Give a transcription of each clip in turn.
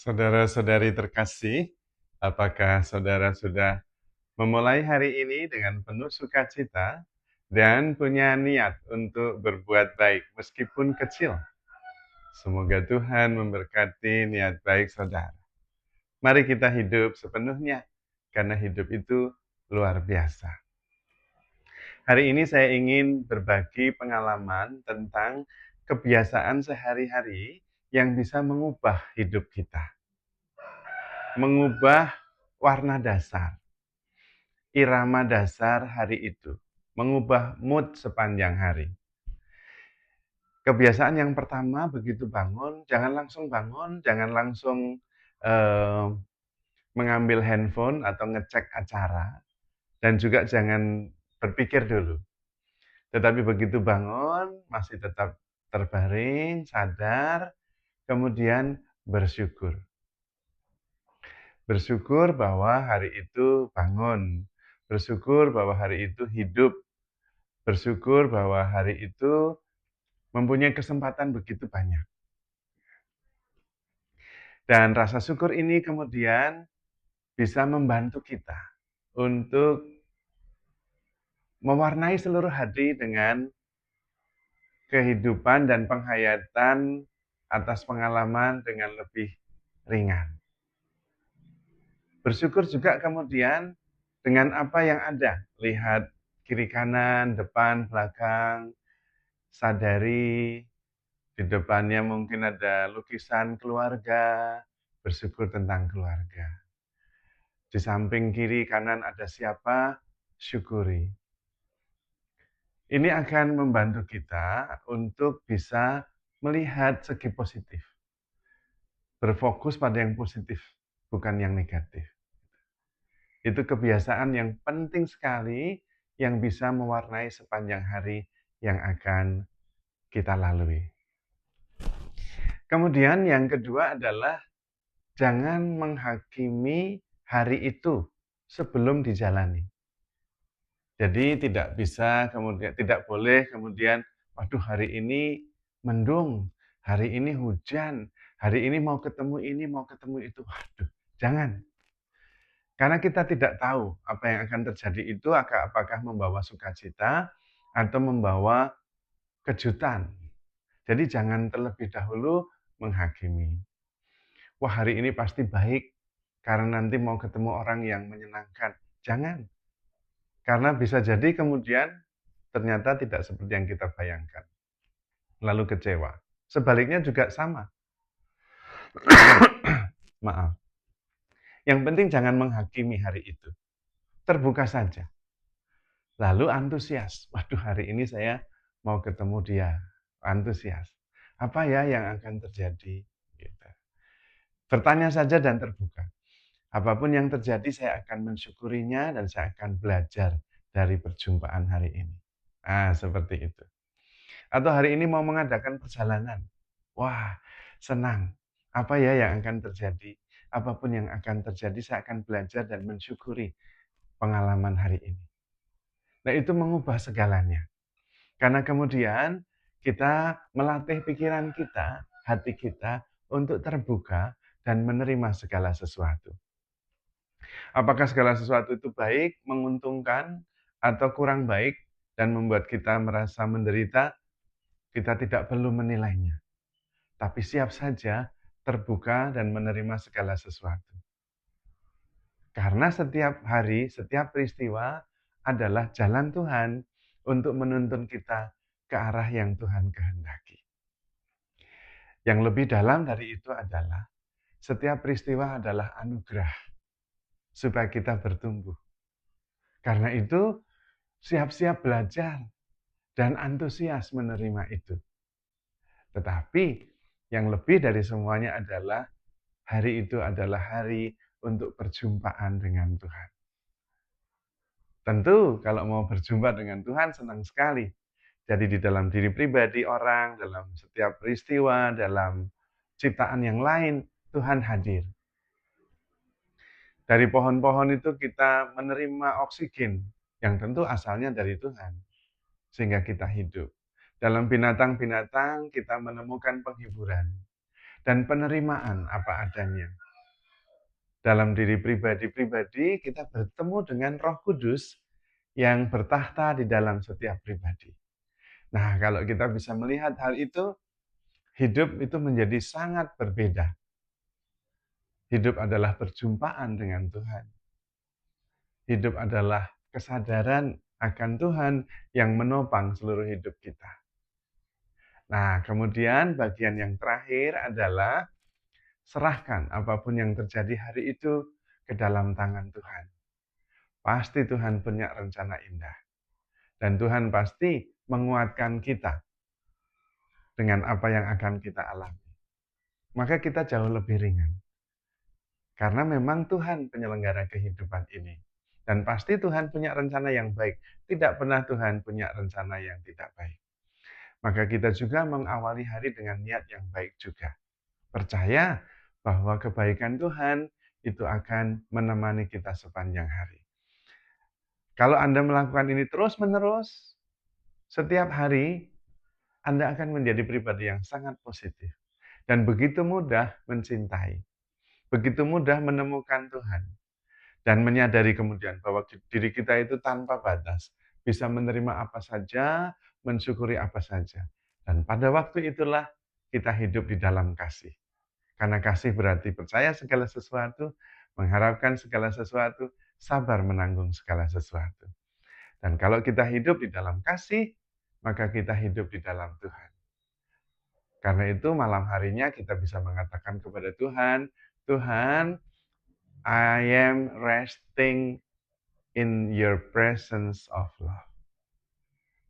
Saudara-saudari terkasih, apakah saudara sudah memulai hari ini dengan penuh sukacita dan punya niat untuk berbuat baik meskipun kecil? Semoga Tuhan memberkati niat baik saudara. Mari kita hidup sepenuhnya, karena hidup itu luar biasa. Hari ini saya ingin berbagi pengalaman tentang kebiasaan sehari-hari yang bisa mengubah hidup kita. Mengubah warna dasar, irama dasar hari itu, mengubah mood sepanjang hari. Kebiasaan yang pertama, begitu bangun, jangan langsung eh, mengambil handphone atau ngecek acara, dan juga jangan berpikir dulu. Tetapi begitu bangun, masih tetap terbaring, sadar, kemudian bersyukur. Bersyukur bahwa hari itu bangun, bersyukur bahwa hari itu hidup, bersyukur bahwa hari itu mempunyai kesempatan begitu banyak. Dan rasa syukur ini kemudian bisa membantu kita untuk mewarnai seluruh hari dengan kehidupan dan penghayatan atas pengalaman dengan lebih ringan. Bersyukur juga kemudian dengan apa yang ada. Lihat kiri kanan, depan, belakang, sadari di depannya mungkin ada lukisan keluarga, bersyukur tentang keluarga. Di samping kiri kanan ada siapa, syukuri. Ini akan membantu kita untuk bisa melihat segi positif. Berfokus pada yang positif, bukan yang negatif. Itu kebiasaan yang penting sekali yang bisa mewarnai sepanjang hari yang akan kita lalui. Kemudian yang kedua adalah jangan menghakimi hari itu sebelum dijalani. Jadi tidak boleh kemudian, waduh hari ini mendung, hari ini hujan, hari ini mau ketemu ini, mau ketemu itu. Waduh, jangan. Karena kita tidak tahu apa yang akan terjadi itu apakah membawa sukacita atau membawa kejutan. Jadi jangan terlebih dahulu menghakimi. Wah, hari ini pasti baik karena nanti mau ketemu orang yang menyenangkan. Jangan. Karena bisa jadi kemudian ternyata tidak seperti yang kita bayangkan. Lalu kecewa. Sebaliknya juga sama. Maaf. Yang penting jangan menghakimi hari itu. Terbuka saja. Lalu antusias. Waduh, hari ini saya mau ketemu dia. Antusias. Apa ya yang akan terjadi? Gitu. Bertanya saja dan terbuka. Apapun yang terjadi, saya akan mensyukurinya dan saya akan belajar dari perjumpaan hari ini. Seperti itu. Atau hari ini mau mengadakan perjalanan. Wah, senang. Apa ya yang akan terjadi? Apapun yang akan terjadi, saya akan belajar dan mensyukuri pengalaman hari ini. Nah, itu mengubah segalanya. Karena kemudian kita melatih pikiran kita, hati kita untuk terbuka dan menerima segala sesuatu. Apakah segala sesuatu itu baik, menguntungkan, atau kurang baik, dan membuat kita merasa menderita, kita tidak perlu menilainya. Tapi siap saja terbuka dan menerima segala sesuatu. Karena setiap hari, setiap peristiwa adalah jalan Tuhan untuk menuntun kita ke arah yang Tuhan kehendaki. Yang lebih dalam dari itu adalah setiap peristiwa adalah anugerah supaya kita bertumbuh. Karena itu siap-siap belajar dan antusias menerima itu. Tetapi yang lebih dari semuanya adalah hari itu adalah hari untuk perjumpaan dengan Tuhan. Tentu kalau mau berjumpa dengan Tuhan senang sekali. Jadi di dalam diri pribadi orang, dalam setiap peristiwa, dalam ciptaan yang lain, Tuhan hadir. Dari pohon-pohon itu kita menerima oksigen yang tentu asalnya dari Tuhan. Sehingga kita hidup. Dalam binatang-binatang kita menemukan penghiburan. dan penerimaan apa adanya. Dalam diri pribadi-pribadi, kita bertemu dengan Roh Kudus yang bertahta di dalam setiap pribadi. Nah, kalau kita bisa melihat hal itu, hidup itu menjadi sangat berbeda. Hidup adalah perjumpaan dengan Tuhan. Hidup adalah kesadaran akan Tuhan yang menopang seluruh hidup kita. Nah, kemudian bagian yang terakhir adalah serahkan apapun yang terjadi hari itu ke dalam tangan Tuhan. Pasti Tuhan punya rencana indah. Dan Tuhan pasti menguatkan kita dengan apa yang akan kita alami. Maka kita jauh lebih ringan. Karena memang Tuhan penyelenggara kehidupan ini. Dan pasti Tuhan punya rencana yang baik. Tidak pernah Tuhan punya rencana yang tidak baik. Maka kita juga mengawali hari dengan niat yang baik juga. Percaya bahwa kebaikan Tuhan itu akan menemani kita sepanjang hari. Kalau Anda melakukan ini terus-menerus, setiap hari, Anda akan menjadi pribadi yang sangat positif. Dan begitu mudah mencintai. Begitu mudah menemukan Tuhan. Dan menyadari kemudian bahwa diri kita itu tanpa batas. Bisa menerima apa saja, mensyukuri apa saja. Dan pada waktu itulah kita hidup di dalam kasih. Karena kasih berarti percaya segala sesuatu, mengharapkan segala sesuatu, sabar menanggung segala sesuatu. Dan kalau kita hidup di dalam kasih, maka kita hidup di dalam Tuhan. Karena itu malam harinya kita bisa mengatakan kepada Tuhan, Tuhan, I am resting in your presence of love.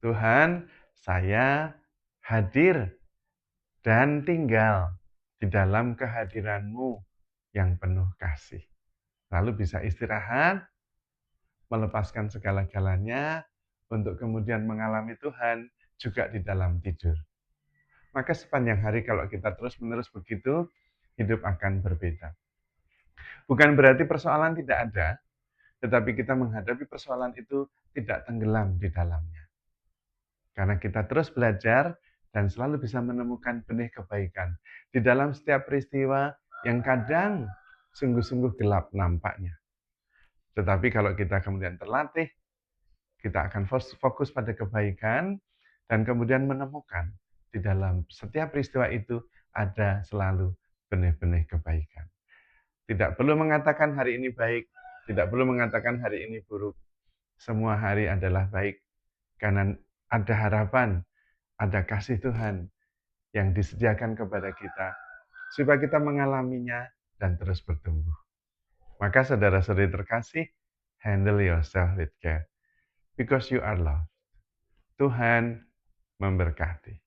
Tuhan, saya hadir dan tinggal di dalam kehadiran-Mu yang penuh kasih. Lalu bisa istirahat, melepaskan segala-galanya, untuk kemudian mengalami Tuhan juga di dalam tidur. Maka sepanjang hari kalau kita terus-menerus begitu, hidup akan berbeda. Bukan berarti persoalan tidak ada, tetapi kita menghadapi persoalan itu tidak tenggelam di dalamnya. Karena kita terus belajar dan selalu bisa menemukan benih kebaikan di dalam setiap peristiwa yang kadang sungguh-sungguh gelap nampaknya. Tetapi kalau kita kemudian terlatih, kita akan fokus pada kebaikan dan kemudian menemukan di dalam setiap peristiwa itu ada selalu benih-benih kebaikan. Tidak perlu mengatakan hari ini baik, tidak perlu mengatakan hari ini buruk. Semua hari adalah baik karena ada harapan, ada kasih Tuhan yang disediakan kepada kita supaya kita mengalaminya dan terus bertumbuh. Maka saudara-saudari terkasih, handle yourself with care because you are loved. Tuhan memberkati.